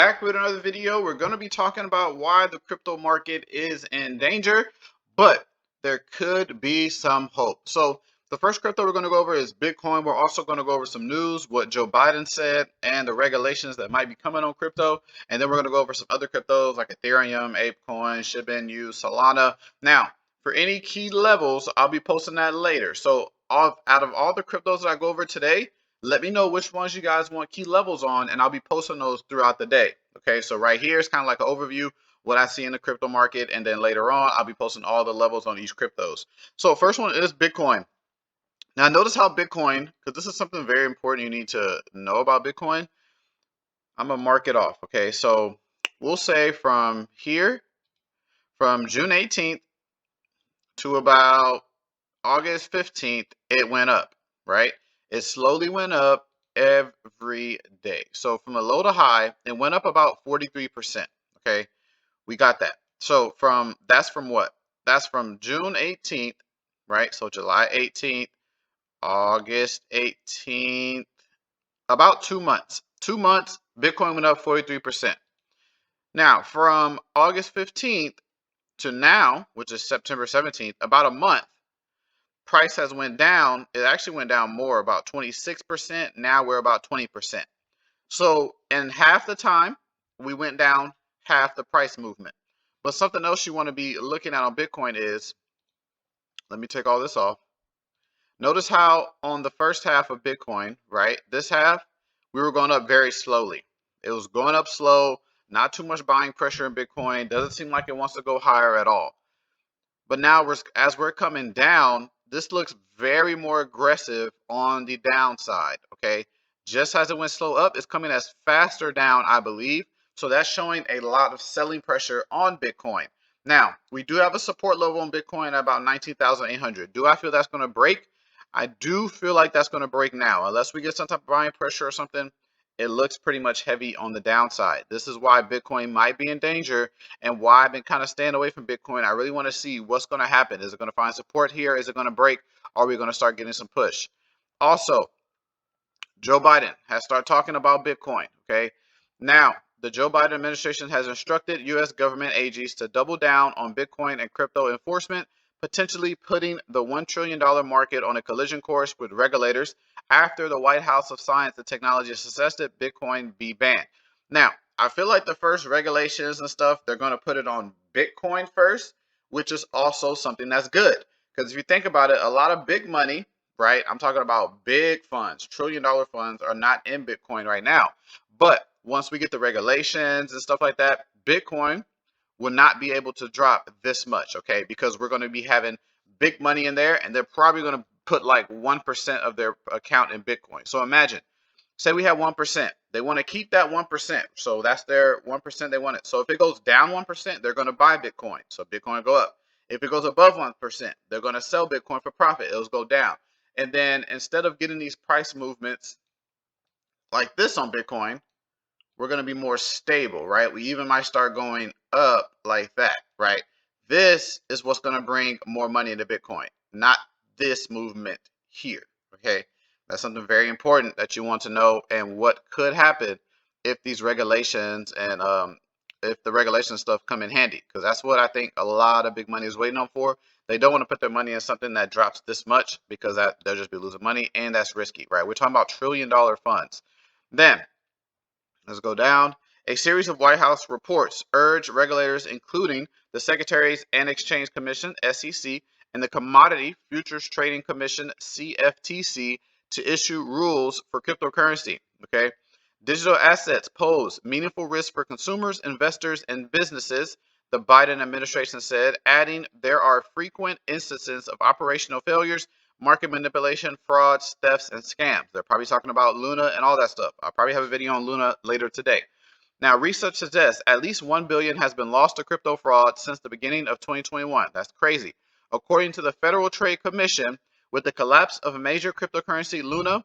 back with another video. We're going to be talking about why the crypto market is in danger, but there could be some hope. So the first crypto we're going to go over is Bitcoin. We're also going to go over some news, what Joe Biden said, and the regulations that might be coming on crypto. And then we're going to go over some other cryptos like Ethereum, ApeCoin, Shiba Inu, Solana. Now, for any key levels, I'll be posting that later. So out of all the cryptos that I go over today, let me know which ones you guys want key levels on, and I'll be posting those throughout the day. Okay, so right here is kind of like an overview, what I see in the crypto market, and then later on, I'll be posting all the levels on each cryptos. So first one is Bitcoin. Now notice how Bitcoin, because this is something very important you need to know about Bitcoin. I'm gonna mark it off. Okay, so we'll say from here, from June 18th to about August 15th, it went up, right? It slowly went up every day. So from a low to high, it went up about 43%. Okay, we got that. So that's from what? That's from June 18th, right? So July 18th, August 18th, about 2 months. 2 months, Bitcoin went up 43%. Now, from August 15th to now, which is September 17th, about a month, price has went down. It actually went down more, about 26%. Now we're about 20%. So in half the time, we went down half the price movement. But something else you want to be looking at on Bitcoin is, let me take all this off. Notice how on the first half of Bitcoin, right, this half, we were going up very slowly. It was going up slow, not too much buying pressure in Bitcoin. Doesn't seem like it wants to go higher at all. But now as we're coming down, this looks very more aggressive on the downside, okay? Just as it went slow up, it's coming as faster down, I believe. So that's showing a lot of selling pressure on Bitcoin. Now, we do have a support level on Bitcoin at about 19,800. Do I feel that's going to break? I do feel like that's going to break now. Unless we get some type of buying pressure or something, it looks pretty much heavy on the downside. This is why Bitcoin might be in danger and why I've been kind of staying away from Bitcoin. I really want to see what's going to happen. Is it going to find support here? Is it going to break? Are we going to start getting some push? Also, Joe Biden has started talking about Bitcoin. Okay. Now, the Joe Biden administration has instructed U.S. government agencies to double down on Bitcoin and crypto enforcement, potentially putting the $1 trillion market on a collision course with regulators after the White House of Science and Technology suggested Bitcoin be banned. Now, I feel like the first regulations and stuff, they're going to put it on Bitcoin first, which is also something that's good. Because if you think about it, a lot of big money, right? I'm talking about big funds, trillion-dollar funds are not in Bitcoin right now. But once we get the regulations and stuff like that, Bitcoin will not be able to drop this much, okay? Because we're going to be having big money in there, and they're probably going to put like 1% of their account in Bitcoin. So imagine, say we have 1%. They want to keep that 1%. So that's their 1% they want it. So if it goes down 1%, they're going to buy Bitcoin. So Bitcoin will go up. If it goes above 1%, they're going to sell Bitcoin for profit. It'll go down. And then instead of getting these price movements like this on Bitcoin, we're going to be more stable, right? We even might start going up like that, right? This is what's going to bring more money into Bitcoin, not this movement here, okay? That's something very important that you want to know, and what could happen if these regulations and if the regulation stuff come in handy, because that's what I think a lot of big money is waiting on for. They don't want to put their money in something that drops this much, because they'll just be losing money, and that's risky, right? We're talking about trillion-dollar funds. Then let's go down. A series of White House reports urge regulators, including the Securities and Exchange Commission, SEC, and the Commodity Futures Trading Commission, CFTC, to issue rules for cryptocurrency. Okay. Digital assets pose meaningful risk for consumers, investors, and businesses, the Biden administration said, adding there are frequent instances of operational failures, market manipulation, frauds, thefts, and scams. They're probably talking about Luna and all that stuff. I'll probably have a video on Luna later today. Now, research suggests at least $1 billion has been lost to crypto fraud since the beginning of 2021. That's crazy. According to the Federal Trade Commission, with the collapse of major cryptocurrency Luna,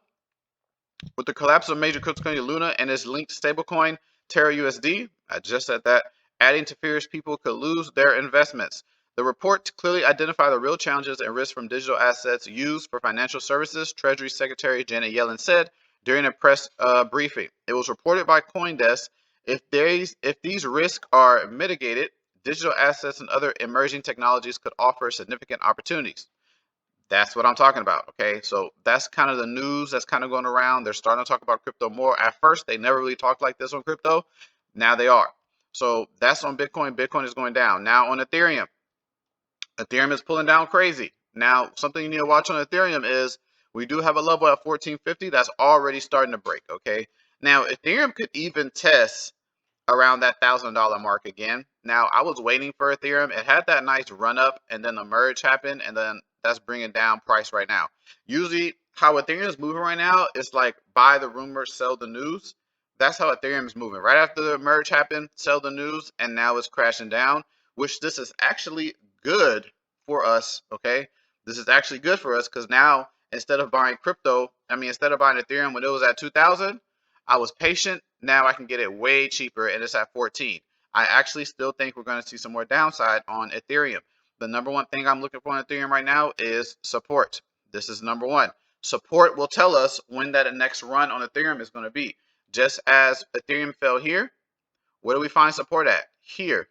and its linked stablecoin Terra USD, I just said that, adding to fears people could lose their investments. The report clearly identified the real challenges and risks from digital assets used for financial services, Treasury Secretary Janet Yellen said during a press briefing. It was reported by CoinDesk If these risks are mitigated, digital assets and other emerging technologies could offer significant opportunities. That's what I'm talking about. Okay, so that's kind of the news that's kind of going around. They're starting to talk about crypto more. At first, they never really talked like this on crypto. Now they are. So that's on Bitcoin. Bitcoin is going down. Now on Ethereum, Ethereum is pulling down crazy. Now, something you need to watch on Ethereum is we do have a level at 1450 that's already starting to break. Okay, now Ethereum could even test around that $1,000 mark again. Now, I was waiting for Ethereum. It had that nice run up and then the merge happened, and then that's bringing down price right now. Usually, how Ethereum is moving right now is like buy the rumor, sell the news. That's how Ethereum is moving. Right after the merge happened, sell the news, and now it's crashing down, which this is actually good for us. Okay, this is actually good for us because now instead of buying instead of buying Ethereum when it was at 2,000, I was patient. Now I can get it way cheaper and it's at 14. I actually still think we're going to see some more downside on Ethereum. The number one thing I'm looking for on Ethereum right now is support. This is number one. Support will tell us when that next run on Ethereum is going to be. Just as Ethereum fell here, where do we find support at? Here.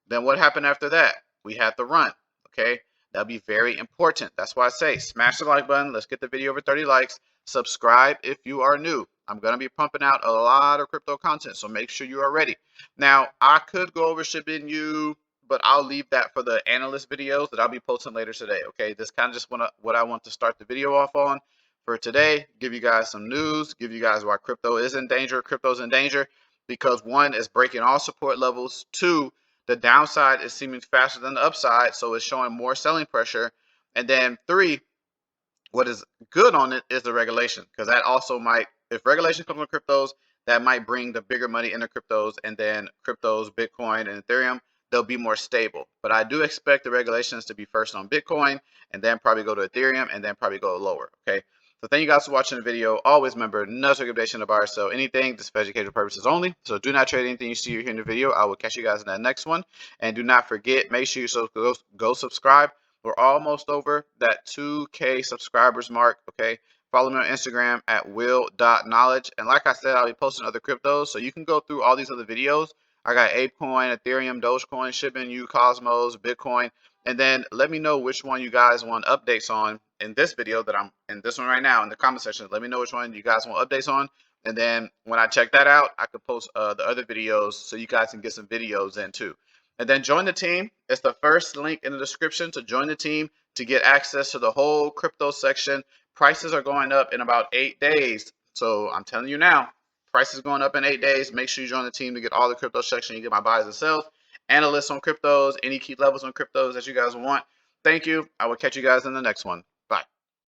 Then what happened after that? We had the run. Okay, that'll be very important. That's why I say smash the like button. Let's get the video over 30 likes. Subscribe if you are new. I'm going to be pumping out a lot of crypto content, so make sure you are ready. Now, I could go over shipping you, but I'll leave that for the analyst videos that I'll be posting later today. Okay, this kind of just what I want to start the video off on for today. Give you guys some news, give you guys why crypto is in danger. Crypto's in danger because one, is breaking all support levels. Two, the downside is seeming faster than the upside, so it's showing more selling pressure. And then three, what is good on it is the regulation, because that also might, if regulation comes on cryptos, that might bring the bigger money into cryptos, and then cryptos, Bitcoin, and Ethereum, they'll be more stable. But I do expect the regulations to be first on Bitcoin, and then probably go to Ethereum, and then probably go lower. Okay. So thank you guys for watching the video. Always remember, no recommendation to buy or sell anything. This is for educational purposes only. So do not trade anything you see or hear in the video. I will catch you guys in that next one. And do not forget, make sure you go subscribe. We're almost over that 2K subscribers mark. Okay. Follow me on Instagram at will.knowledge. And like I said, I'll be posting other cryptos. So you can go through all these other videos. I got ApeCoin, Ethereum, Dogecoin, shipping you, Cosmos, Bitcoin. And then let me know which one you guys want updates on in this video that I'm in, this one right now, in the comment section. Let me know which one you guys want updates on. And then when I check that out, I could post the other videos so you guys can get some videos in too. And then join the team. It's the first link in the description to join the team to get access to the whole crypto section. Prices are going up in about 8 days. So I'm telling you now, prices going up in 8 days. Make sure you join the team to get all the crypto section. You get my buys and sells, analysts on cryptos, any key levels on cryptos that you guys want. Thank you. I will catch you guys in the next one.